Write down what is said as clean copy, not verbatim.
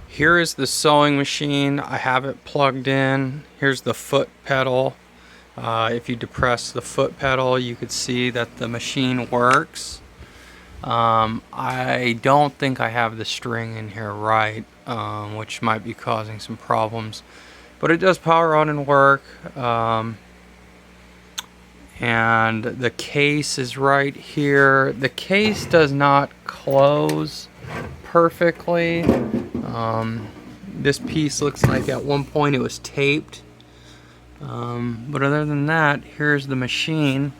Here is the sewing machine. I have it plugged in. Here's the foot pedal. If you depress the foot pedal, you could see that the machine works. I don't think I have the string in here right, which might be causing some problems. But it does power on and work. And the case is right here. The case does not close perfectly. This piece looks like at one point it was taped. But other than that, here's the machine.